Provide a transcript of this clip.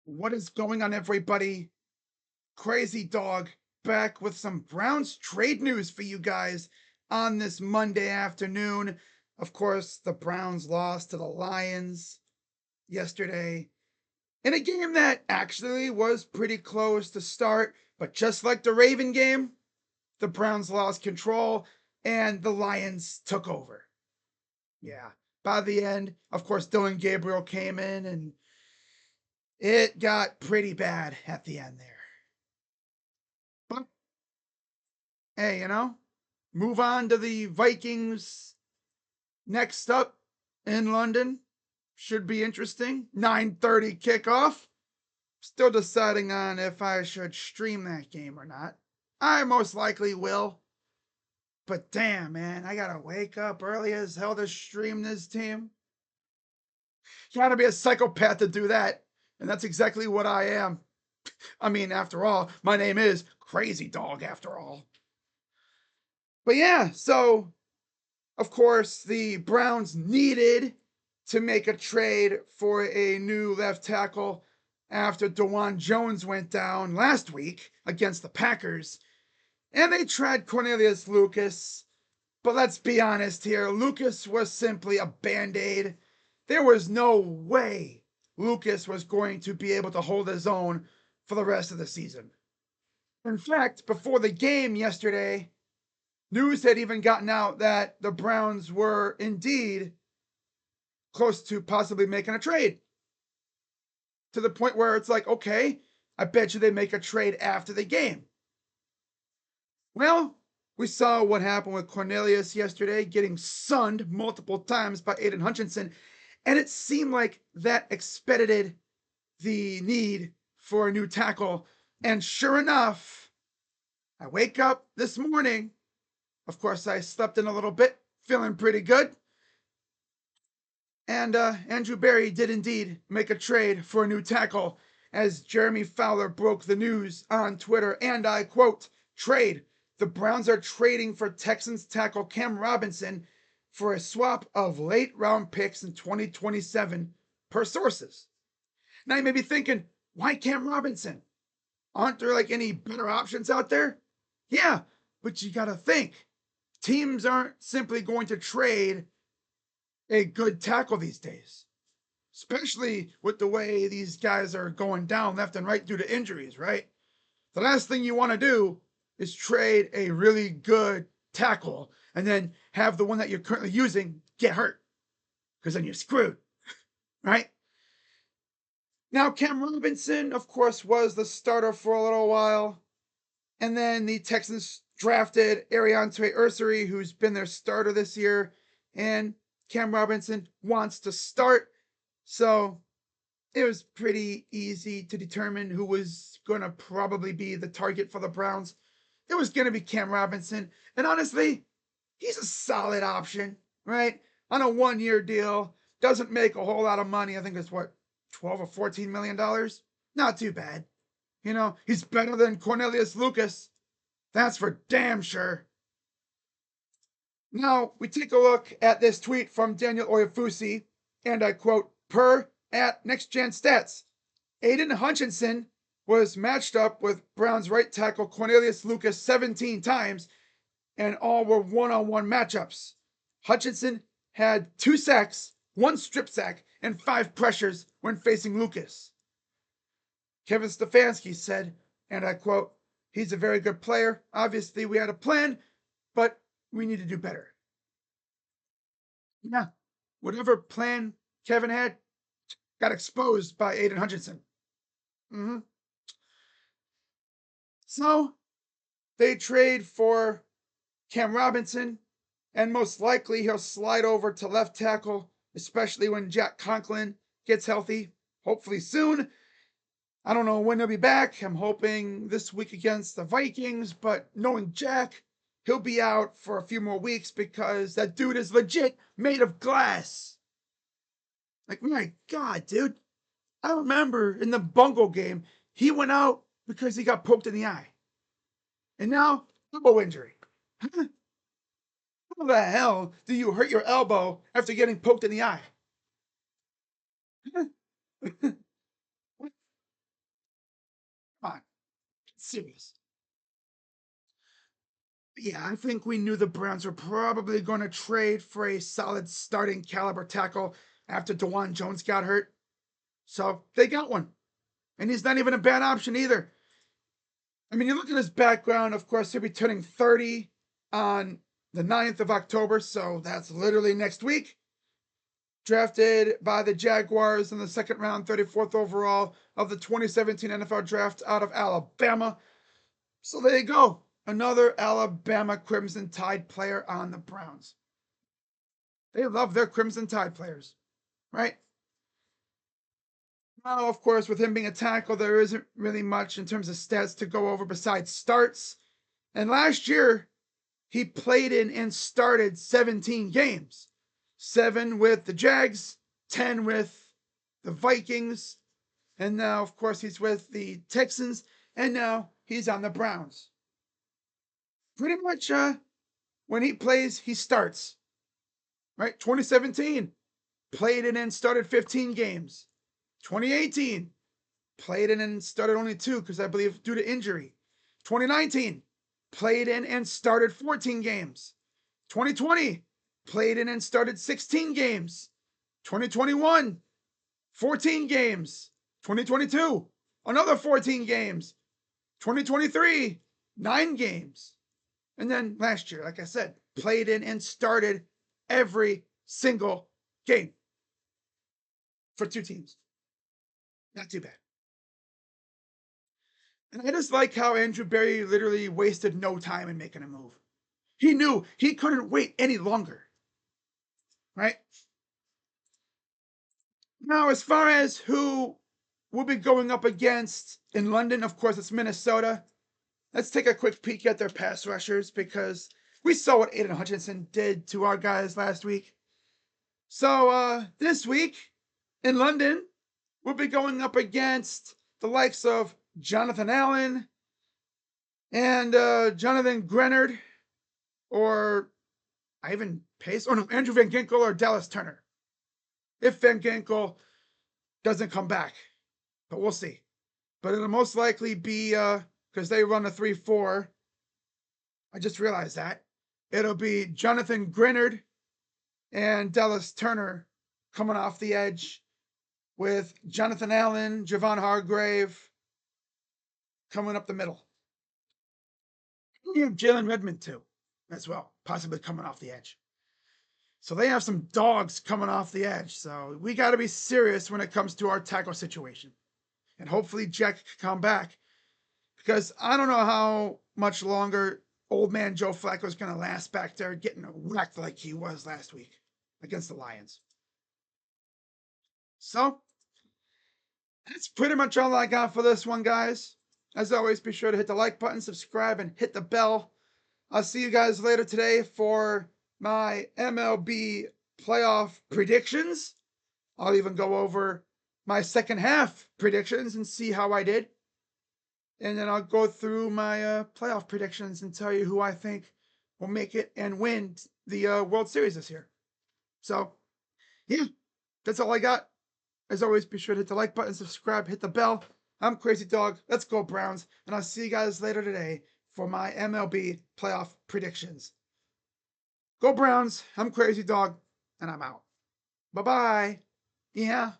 What is going on, everybody? Crazy Dog back with some Browns trade news for you guys on this Monday afternoon. Of course, the Browns lost to the Lions yesterday in a game that actually was pretty close to start, but just like the Raven game, the Browns lost control and the Lions took over. Yeah. By the end, of course, Dylan Gabriel came in and it got pretty bad at the end there. But hey, move on to the Vikings next up in London. Should be interesting. 9:30 kickoff. Still deciding on if I should stream that game or not. I most likely will. But damn, man, I gotta wake up early as hell to stream this team. You gotta be a psychopath to do that. And that's exactly what I am. I mean, after all, my name is Crazy Dog, after all. But yeah, so of course, the Browns needed to make a trade for a new left tackle after Dawand Jones went down last week against the Packers. And they tried Cornelius Lucas. But let's be honest here, Lucas was simply a band aid. There was no way Lucas was going to be able to hold his own for the rest of the season. In fact, before the game yesterday, news had even gotten out that the Browns were indeed close to possibly making a trade, to the point where it's like, okay, I bet you they make a trade after the game. Well, we saw what happened with Cornelius yesterday, getting sunned multiple times by Aiden Hutchinson, and it seemed like that expedited the need for a new tackle. And sure enough, I wake up this morning. Of course, I slept in a little bit, feeling pretty good. And Andrew Berry did indeed make a trade for a new tackle, as Jeremy Fowler broke the news on Twitter. And I quote, trade. The Browns are trading for Texans tackle Cam Robinson for a swap of late round picks in 2027, per sources. Now you may be thinking, why Cam Robinson? Aren't there like any better options out there? Yeah, but you got to think. Teams aren't simply going to trade a good tackle these days, especially with the way these guys are going down left and right due to injuries, right? The last thing you want to do is trade a really good tackle and then have the one that you're currently using get hurt, because then you're screwed, right? Now, Cam Robinson, of course, was the starter for a little while. And then the Texans drafted Ariante Ursary, who's been their starter this year. And Cam Robinson wants to start. So it was pretty easy to determine who was going to probably be the target for the Browns. It was going to be Cam Robinson. And honestly, he's a solid option, right? On a 1 year deal, doesn't make a whole lot of money. I think it's what, 12 or 14 million dollars? Not too bad. He's better than Cornelius Lucas. That's for damn sure. Now, we take a look at this tweet from Daniel Oyafusi, and I quote, per at Next Gen Stats, Aiden Hutchinson was matched up with Browns right tackle Cornelius Lucas 17 times, and all were one-on-one matchups. Hutchinson had 2 sacks, 1 strip sack, and 5 pressures when facing Lucas. Kevin Stefanski said, and I quote, he's a very good player. Obviously, we had a plan, but we need to do better. Yeah, whatever plan Kevin had got exposed by Aiden Hutchinson. Mm-hmm. So they trade for Cam Robinson, and most likely he'll slide over to left tackle, especially when Jack Conklin gets healthy, hopefully soon. I don't know when he'll be back. I'm hoping this week against the Vikings, but knowing Jack, he'll be out for a few more weeks because that dude is legit made of glass. Like, my God, dude. I remember in the Bungle game, he went out because he got poked in the eye. And now, elbow injury. How the hell do you hurt your elbow after getting poked in the eye? serious. Yeah, I think we knew the Browns were probably going to trade for a solid starting caliber tackle after Dawand Jones got hurt. So they got one. And he's not even a bad option either. I mean, you look at his background, of course, he'll be turning 30 on the 9th of October. So that's literally next week. Drafted by the Jaguars in the second round, 34th overall of the 2017 NFL Draft out of Alabama. So there you go. Another Alabama Crimson Tide player on the Browns. They love their Crimson Tide players, right? Now, of course, with him being a tackle, there isn't really much in terms of stats to go over besides starts. And last year, he played in and started 17 games. 7 with the Jags, 10 with the Vikings, and now, of course, he's with the Texans, and now he's on the Browns. Pretty much when he plays, he starts. Right? 2017, played in and started 15 games. 2018, played in and started only 2 because I believe due to injury. 2019, played in and started 14 games. 2020, played in and started 16 games. 2021, 14 games. 2022, another 14 games. 2023, 9 games. And then last year, like I said, played in and started every single game for 2 teams. Not too bad. And I just like how Andrew Berry literally wasted no time in making a move. He knew he couldn't wait any longer. Right? Now, as far as who we'll be going up against in London, of course, it's Minnesota. Let's take a quick peek at their pass rushers because we saw what Aiden Hutchinson did to our guys last week. So this week in London, we'll be going up against the likes of Jonathan Allen and Jonathan Grenard, or Ivan Pace, or no, Andrew Van Ginkel or Dallas Turner. If Van Ginkel doesn't come back, but we'll see. But it'll most likely be because they run a 3-4. I just realized that. It'll be Jonathan Grenard and Dallas Turner coming off the edge with Jonathan Allen, Javon Hargrave coming up the middle. You have Jalen Redmond too, as well, possibly coming off the edge. So they have some dogs coming off the edge. So we got to be serious when it comes to our tackle situation. And hopefully Jack can come back. Because I don't know how much longer old man Joe Flacco is going to last back there getting wrecked like he was last week against the Lions. So that's pretty much all I got for this one, guys. As always, be sure to hit the like button, subscribe, and hit the bell. I'll see you guys later today for my MLB playoff predictions. I'll even go over my second half predictions and see how I did. And then I'll go through my playoff predictions and tell you who I think will make it and win the World Series this year. So, yeah, that's all I got. As always, be sure to hit the like button, subscribe, hit the bell. I'm Crazy Dog. Let's go Browns. And I'll see you guys later today for my MLB playoff predictions. Go Browns. I'm Crazy Dog, and I'm out. Bye-bye. Yeah.